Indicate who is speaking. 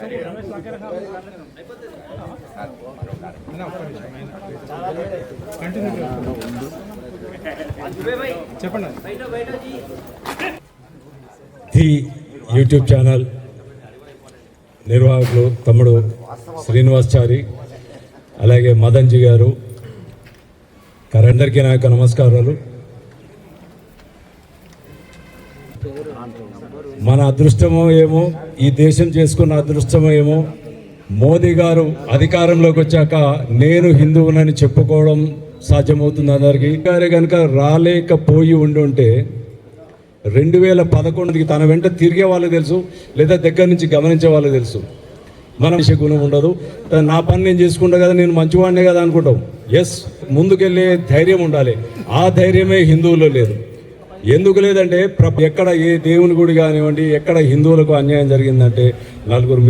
Speaker 1: The YouTube channel నిర్వాహకులు తమ్ముడు శ్రీనివాసాచారి, అలాగే మదన్జీ గారు, అందరికీ నా యొక్క నమస్కారాలు. మన అదృష్టమో ఏమో, ఈ దేశం చేసుకున్న అదృష్టమో ఏమో, మోదీ గారు అధికారంలోకి వచ్చాక నేను హిందువునని చెప్పుకోవడం సాధ్యమవుతుంది అందరికీ. గారే కనుక రాలేకపోయి ఉండుంటే 2011కి తన వెంట తిరిగే వాళ్ళకి తెలుసు, లేదా దగ్గర నుంచి గమనించే వాళ్ళకి తెలుసు. మనం గుణం ఉండదు, నా పని నేను చేసుకుంటా కదా, నేను మంచివాడినే కదా అనుకుంటాం. ఎస్, ముందుకెళ్ళే ధైర్యం ఉండాలి. ఆ ధైర్యమే హిందువుల్లో లేదు. ఎందుకు లేదంటే ఎక్కడ ఏ దేవుని గుడి కానివ్వండి, ఎక్కడ హిందువులకు అన్యాయం జరిగిందంటే నలుగురు